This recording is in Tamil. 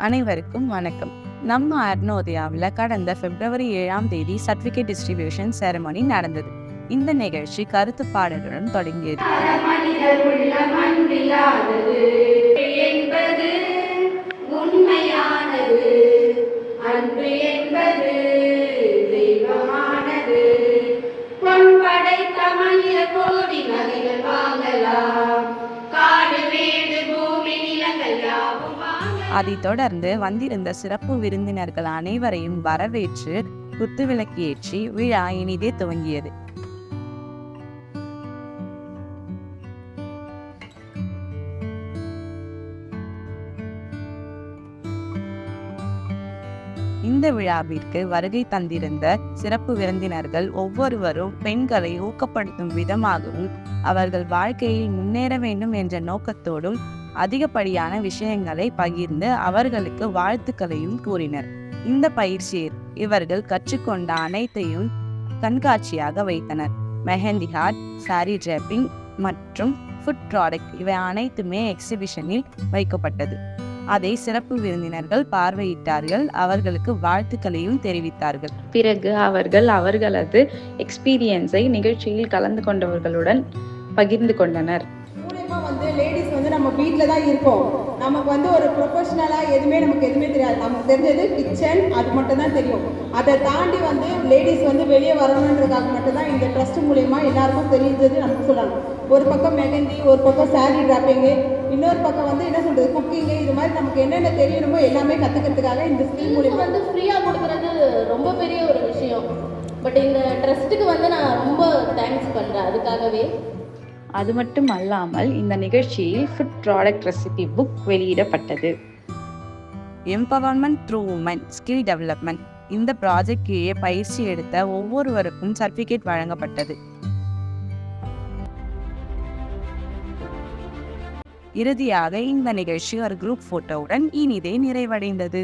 அனைவருக்கும் வணக்கம். நம்ம அருணோதயாவில் கடந்த பிப்ரவரி 7ஆம் தேதி சர்டிஃபிகேட் டிஸ்ட்ரிபியூஷன் செரமனி நடந்தது. இந்த நிகழ்ச்சி கருத்து பாடலுடன் தொடங்கியது. அதைத் தொடர்ந்து வந்திருந்த சிறப்பு விருந்தினர்கள் அனைவரையும் வரவேற்று குத்துவிளக்கு ஏற்றி விழா இனிதே துவங்கியது. இந்த விழாவிற்கு வருகை தந்திருந்த சிறப்பு விருந்தினர்கள் ஒவ்வொருவரும் பெண்களை ஊக்கப்படுத்தும் விதமாகவும் அவர்கள் வாழ்க்கையில் முன்னேற வேண்டும் என்ற நோக்கத்தோடும் அதிகப்படியான விஷயங்களை பகிர்ந்து அவர்களுக்கு வாழ்த்துக்களையும் கூறினர். இந்த பயிற்சியில் இவர்கள் கற்றுக்கொண்ட அனைத்தையும் கண்காட்சியாக வைத்தனர். மெஹந்தி ஆர்ட், சாரி டிராப்பிங் மற்றும் ஃபுட் ப்ராடக்ட் இவை அனைத்துமே எக்ஸிபிஷனில் வைக்கப்பட்டது. அதை சிறப்பு விருந்தினர்கள் பார்வையிட்டார்கள், அவர்களுக்கு வாழ்த்துக்களையும் தெரிவித்தார்கள். பிறகு அவர்கள் அவர்களது எக்ஸ்பீரியன்ஸை நிகழ்ச்சியில் கலந்து கொண்டவர்களுடன் பகிர்ந்து கொண்டனர். லேடிஸ் நம்ம வீட்டில் தான் இருக்கோம். நமக்கு ஒரு ப்ரொஃபஷ்னலாக நமக்கு எதுவுமே தெரியாது. நமக்கு தெரிஞ்சது கிச்சன், அது மட்டும் தான் தெரியும். அதை தாண்டி லேடிஸ் வெளியே வரணுன்றதுக்காக மட்டும்தான் இந்த ட்ரஸ்ட் மூலயமா எல்லாருக்கும் தெரிஞ்சது நமக்கு சொல்லணும். ஒரு பக்கம் மெஹந்தி, ஒரு பக்கம் சாரி டிராப்பிங்கு, இன்னொரு பக்கம் என்ன சொல்கிறது குக்கிங்கு, இது மாதிரி நமக்கு என்னென்ன தெரியணுமோ எல்லாமே கற்றுக்கிறதுக்காக இந்த ஸ்கில் மூலியமா ஃப்ரீயாக கொடுக்குறது ரொம்ப பெரிய ஒரு விஷயம். பட் இந்த ட்ரஸ்ட்டுக்கு நான் ரொம்ப தேங்க்ஸ் பண்ணுறேன் அதுக்காகவே. அது மட்டும் அல்லாமல் இந்த நிகழ்ச்சியில் ஃபுட் ப்ராடக்ட் ரெசிபி புக் வெளியிடப்பட்டது. Empowerment through women skill development இந்த ப்ராஜெக்ட் கீழே பயிற்சி எடுத்த ஒவ்வொருவருக்கும் சர்டிஃபிகேட் வழங்கப்பட்டது. இறுதியாக இந்த நிகழ்ச்சி ஒரு குரூப் போட்டோவுடன் இனிதே நிறைவடைந்தது.